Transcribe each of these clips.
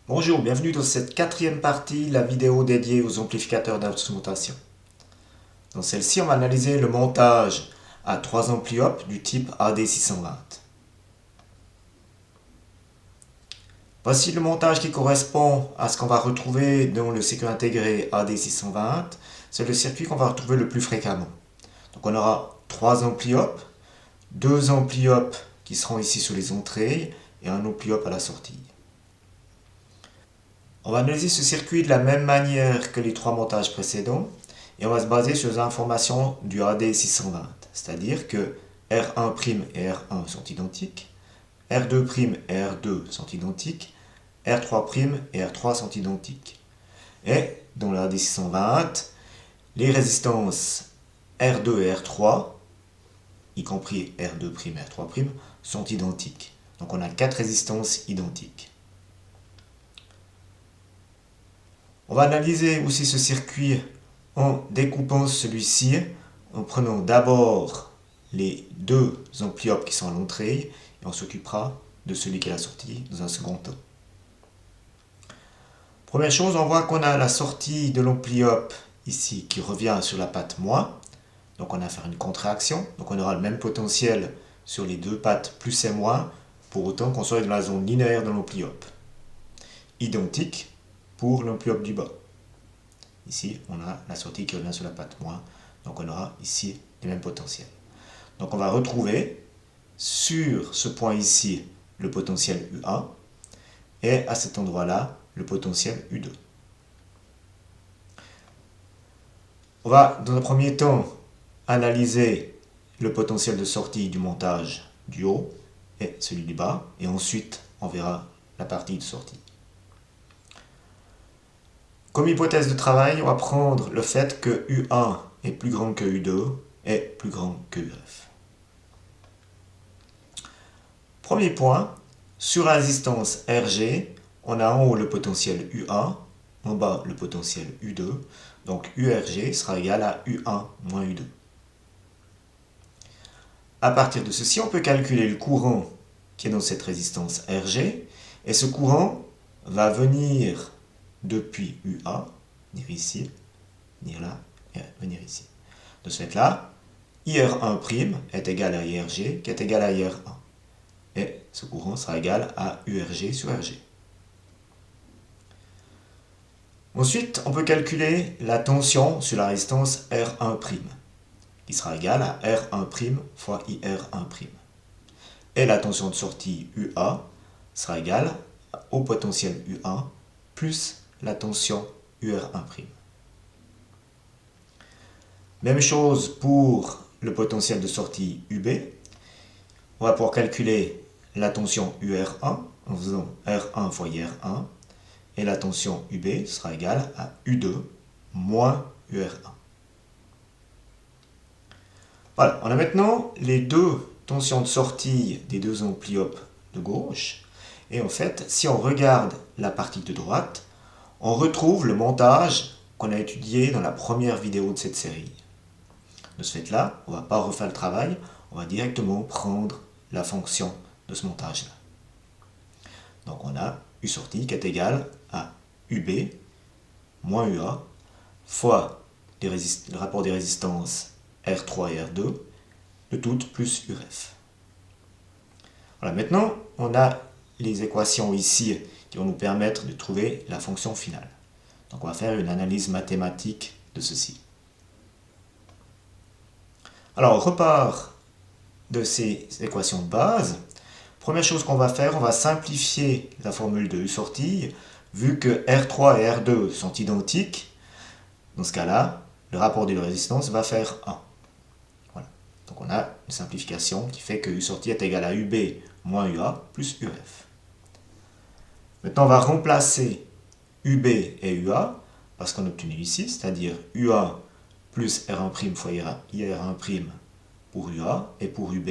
Bonjour, bienvenue dans cette quatrième partie, la vidéo dédiée aux amplificateurs d'instrumentation. Dans celle-ci, on va analyser le montage à 3 ampli-op du type AD620. Voici le montage qui correspond à ce qu'on va retrouver dans le circuit intégré AD620. C'est le circuit qu'on va retrouver le plus fréquemment. Donc on aura 3 ampli-op, 2 ampli-op qui seront ici sur les entrées et un ampli-op à la sortie. On va analyser ce circuit de la même manière que les 3 montages précédents et on va se baser sur les informations du AD620, c'est-à-dire que R1' et R1 sont identiques, R2' et R2 sont identiques, R3' et R3 sont identiques. Et dans le AD620, les résistances R2 et R3, y compris R2' et R3', sont identiques. Donc on a 4 résistances identiques. On va analyser aussi ce circuit en découpant celui-ci, en prenant d'abord les 2 ampli-op qui sont à l'entrée et on s'occupera de celui qui est à la sortie dans un second temps. Première chose, on voit qu'on a la sortie de l'ampli-op ici qui revient sur la patte moins. Donc on a à faire une contraction. Donc on aura le même potentiel sur les deux pattes plus et moins pour autant qu'on soit dans la zone linéaire de l'ampli-op. Identique pour l'ampli-op du bas. Ici, on a la sortie qui revient sur la patte moins. Donc on aura ici les mêmes potentiels. Donc on va retrouver sur ce point ici le potentiel U1 et à cet endroit-là le potentiel U2. On va dans un premier temps analyser le potentiel de sortie du montage du haut et celui du bas et ensuite on verra la partie de sortie. Comme hypothèse de travail, on va prendre le fait que U1 est plus grand que U2 et plus grand que UF. Premier point, sur la résistance RG, on a en haut le potentiel U1, en bas le potentiel U2, donc URG sera égal à U1 moins U2. À partir de ceci, on peut calculer le courant qui est dans cette résistance RG, et ce courant va venir depuis UA, venir ici, venir là, et venir ici. De ce fait-là, IR1' est égal à IRG, qui est égal à IR1. Et ce courant sera égal à URG sur RG. Ensuite, on peut calculer la tension sur la résistance R1', qui sera égale à R1' fois IR1'. Et la tension de sortie UA sera égale au potentiel U1 plus la tension UR1'. Même chose pour le potentiel de sortie UB. On va pouvoir calculer la tension UR1 en faisant R1 fois IR1 et la tension UB sera égale à U2 moins UR1. Voilà, on a maintenant les deux tensions de sortie des deux ampli-op de gauche. Et en fait, si on regarde la partie de droite, on retrouve le montage qu'on a étudié dans la première vidéo de cette série. De ce fait-là, on ne va pas refaire le travail, on va directement prendre la fonction de ce montage-là. Donc on a U sortie qui est égal à UB moins UA fois le rapport des résistances R3 et R2, le tout plus URF. Voilà, maintenant on a les équations ici qui vont nous permettre de trouver la fonction finale. Donc on va faire une analyse mathématique de ceci. Alors on repart de ces équations de base. Première chose qu'on va faire, on va simplifier la formule de U sortie. Vu que R3 et R2 sont identiques, dans ce cas-là, le rapport de résistance va faire 1. Voilà. Donc on a une simplification qui fait que U sortie est égal à UB moins UA plus UF. Maintenant on va remplacer UB et UA par ce qu'on a obtenu ici, c'est-à-dire UA plus R1' fois IR1' pour UA et pour UB,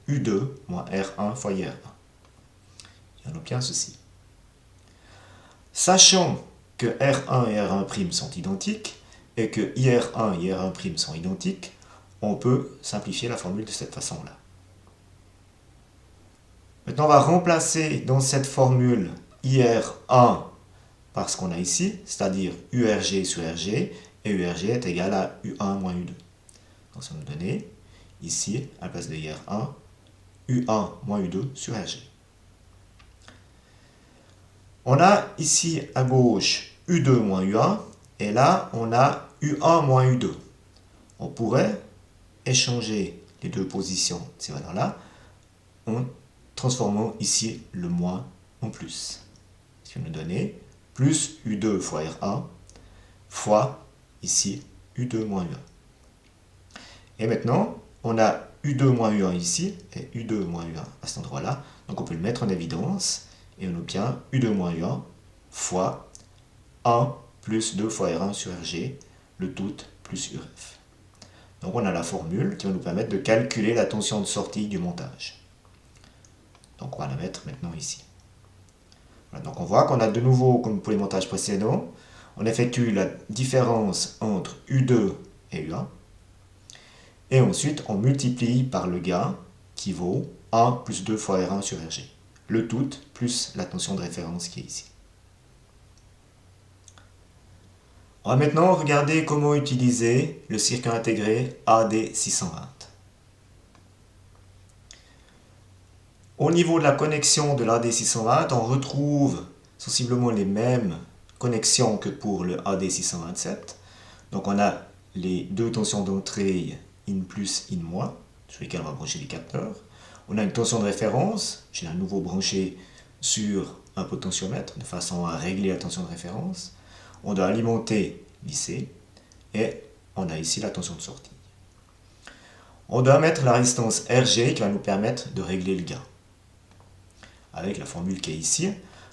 U2 moins R1 fois IR1. Et on obtient ceci. Sachant que R1 et R1' sont identiques et que IR1 et IR1' sont identiques, on peut simplifier la formule de cette façon-là. Maintenant, on va remplacer dans cette formule IR1 par ce qu'on a ici, c'est-à-dire URG sur RG, et URG est égal à U1 moins U2. Donc ça va nous donner, ici, à la place de IR1, U1 moins U2 sur RG. On a ici à gauche U2 moins U1, et là, on a U1 moins U2. On pourrait échanger les deux positions de ces valeurs-là en transformant ici le moins en plus. Ce qui va nous donner plus U2 fois R1 fois ici U2 moins U1. Et maintenant, on a U2 moins U1 ici et U2 moins U1 à cet endroit-là. Donc on peut le mettre en évidence et on obtient U2 moins U1 fois 1 plus 2 fois R1 sur RG, le tout plus URF. Donc on a la formule qui va nous permettre de calculer la tension de sortie du montage. Donc on va la mettre maintenant ici. Voilà, donc on voit qu'on a de nouveau, comme pour les montages précédents, on effectue la différence entre U2 et U1. Et ensuite, on multiplie par le gain qui vaut 1 plus 2 fois R1 sur RG. Le tout plus la tension de référence qui est ici. On va maintenant regarder comment utiliser le circuit intégré AD620. Au niveau de la connexion de l'AD620, on retrouve sensiblement les mêmes connexions que pour le AD627. Donc on a les deux tensions d'entrée in plus, in moins, sur lesquelles on va brancher les capteurs. On a une tension de référence, j'ai à nouveau branché sur un potentiomètre de façon à régler la tension de référence. On doit alimenter l'IC et on a ici la tension de sortie. On doit mettre la résistance RG qui va nous permettre de régler le gain avec la formule qui est ici.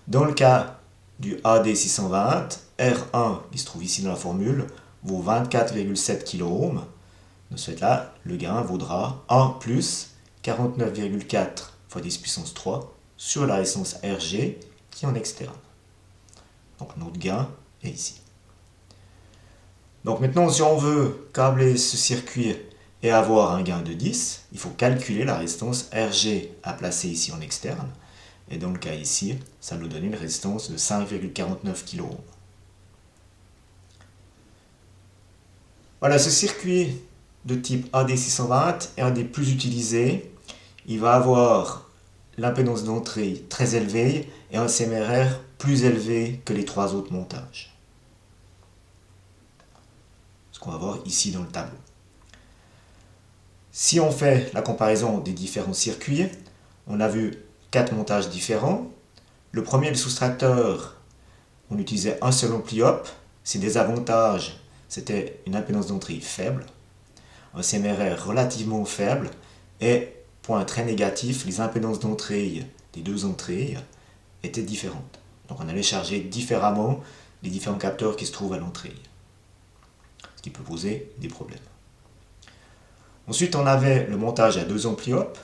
Dans le cas du AD620, R1 qui se trouve ici dans la formule vaut 24,7 kΩ. De ce fait-là, le gain vaudra 1 plus 49,4 fois 10 puissance 3 sur la résistance RG qui est en externe. Donc notre gain est ici. Donc maintenant, si on veut câbler ce circuit et avoir un gain de 10, il faut calculer la résistance RG à placer ici en externe. Et dans le cas ici, ça nous donne une résistance de 5,49 kΩ. Voilà, ce circuit de type AD620 est un des plus utilisés. Il va avoir l'impédance d'entrée très élevée et un CMRR plus élevé que les trois autres montages. Ce qu'on va voir ici dans le tableau. Si on fait la comparaison des différents circuits, on a vu 4 montages différents. Le premier, le soustracteur, on utilisait un seul ampli-op. Ses désavantages, c'était une impédance d'entrée faible, un CMRR relativement faible et, point très négatif, les impédances d'entrée des deux entrées étaient différentes. Donc on allait charger différemment les différents capteurs qui se trouvent à l'entrée, ce qui peut poser des problèmes. Ensuite, on avait le montage à 2 ampli-op.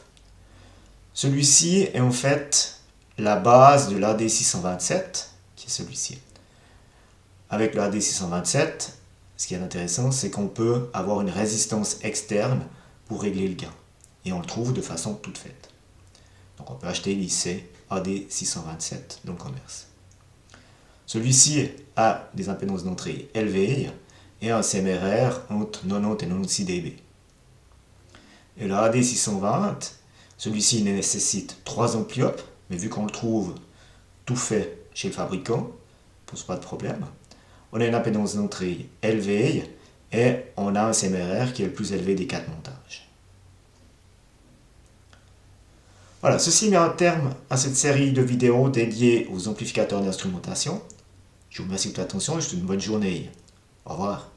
Celui-ci est en fait la base de l'AD627, qui est celui-ci. Avec le AD627, ce qui est intéressant, c'est qu'on peut avoir une résistance externe pour régler le gain. Et on le trouve de façon toute faite. Donc on peut acheter l'IC AD627 dans le commerce. Celui-ci a des impédances d'entrée élevées et un CMRR entre 90 et 96 dB. Et le AD620, celui-ci nécessite 3 ampli-op, mais vu qu'on le trouve tout fait chez le fabricant, ne pose pas de problème. On a une impédance d'entrée élevée et on a un CMRR qui est le plus élevé des 4 montages. Voilà, ceci met un terme à cette série de vidéos dédiées aux amplificateurs d'instrumentation. Je vous remercie de votre attention et je vous souhaite une bonne journée. Au revoir.